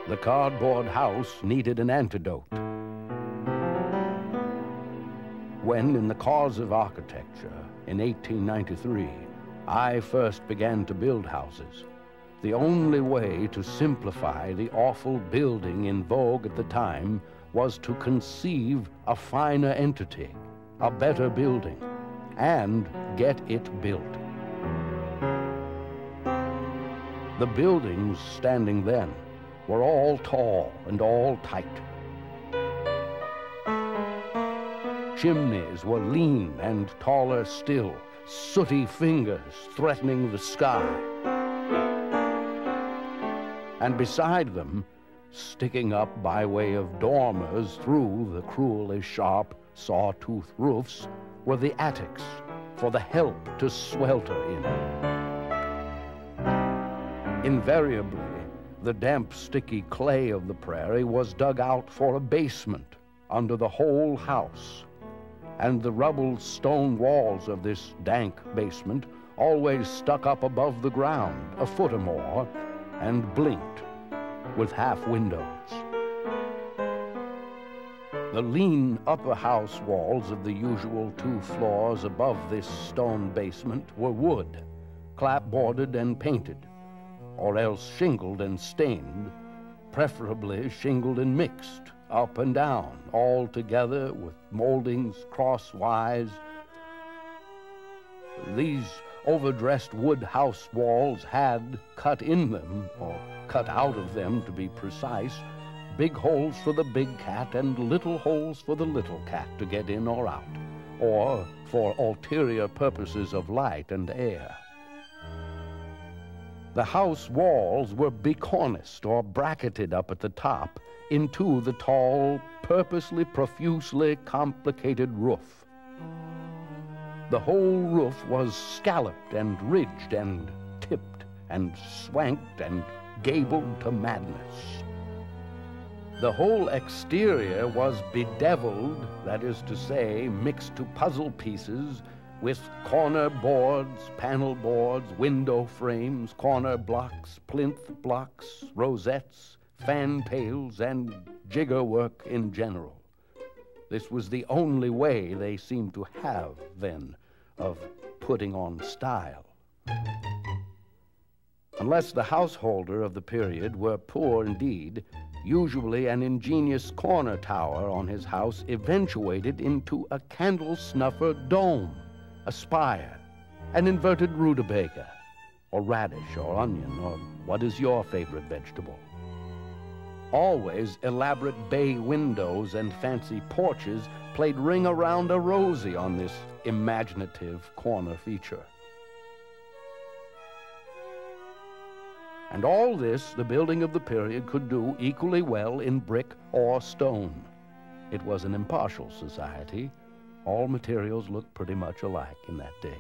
The cardboard house needed an antidote. When, in the cause of architecture, in 1893, I first began to build houses, the only way to simplify the awful building in vogue at the time was to conceive a finer entity, a better building, and get it built. The buildings standing then were all tall and all tight. Chimneys were lean and taller still, sooty fingers threatening the sky. And beside them, sticking up by way of dormers through the cruelly sharp saw-tooth roofs, were the attics for the help to swelter in. Invariably, the damp, sticky clay of the prairie was dug out for a basement under the whole house, and the rubbled stone walls of this dank basement always stuck up above the ground a foot or more and blinked with half windows. The lean upper house walls of the usual 2 floors above this stone basement were wood, clapboarded and painted, or else shingled and stained, preferably shingled and mixed, up and down, all together with moldings crosswise. These overdressed wood house walls had cut in them, or cut out of them to be precise, big holes for the big cat and little holes for the little cat to get in or out, or for ulterior purposes of light and air. The house walls were becorniced or bracketed up at the top into the tall, purposely, profusely complicated roof. The whole roof was scalloped and ridged and tipped and swanked and gabled to madness. The whole exterior was bedeviled, that is to say, mixed to puzzle pieces, with corner boards, panel boards, window frames, corner blocks, plinth blocks, rosettes, fantails, and jigger work in general. This was the only way they seemed to have, then, of putting on style. Unless the householder of the period were poor indeed, usually an ingenious corner tower on his house eventuated into a candle snuffer dome, a spire, an inverted rutabaga, or radish, or onion, or what is your favorite vegetable? Always elaborate bay windows and fancy porches played ring-around-a-rosy on this imaginative corner feature. And all this the building of the period could do equally well in brick or stone. It was an impartial society. All materials looked pretty much alike in that day.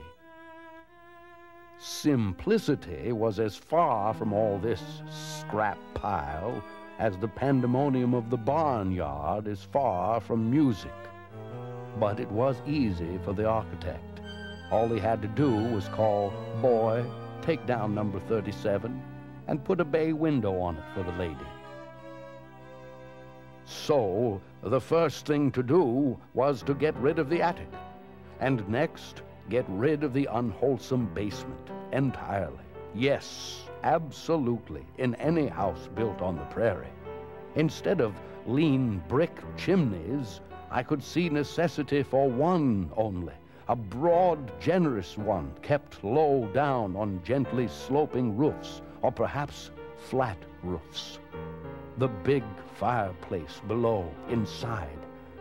Simplicity was as far from all this scrap pile as the pandemonium of the barnyard is far from music. But it was easy for the architect. All he had to do was call, "Boy, take down number 37 and put a bay window on it for the lady." So, the first thing to do was to get rid of the attic, and next, get rid of the unwholesome basement entirely. Yes, absolutely, in any house built on the prairie. Instead of lean brick chimneys, I could see necessity for one only, a broad, generous one kept low down on gently sloping roofs, or perhaps flat roofs. The big fireplace below, inside,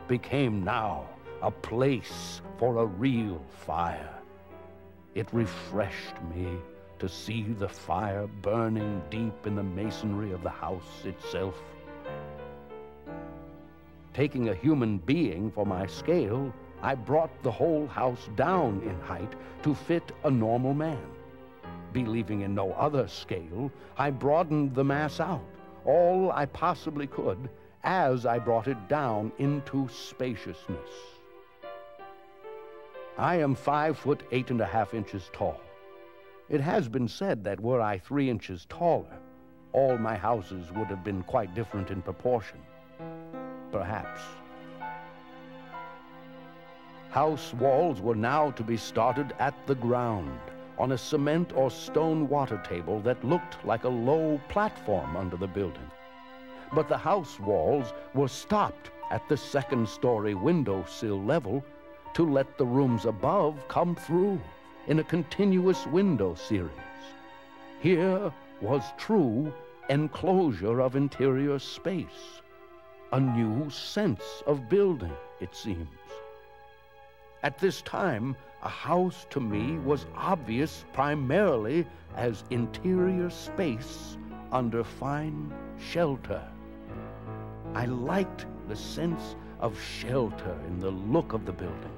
became now a place for a real fire. It refreshed me to see the fire burning deep in the masonry of the house itself. Taking a human being for my scale, I brought the whole house down in height to fit a normal man. Believing in no other scale, I broadened the mass out, all I possibly could, as I brought it down into spaciousness. I am 5'8" tall. It has been said that were I 3 inches taller, all my houses would have been quite different in proportion. Perhaps. House walls were now to be started at the ground, on a cement or stone water table that looked like a low platform under the building. But the house walls were stopped at the second-story windowsill level to let the rooms above come through in a continuous window series. Here was true enclosure of interior space, a new sense of building, it seems. At this time, a house to me was obvious primarily as interior space under fine shelter. I liked the sense of shelter in the look of the building.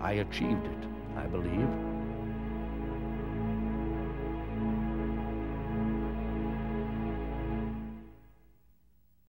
I achieved it.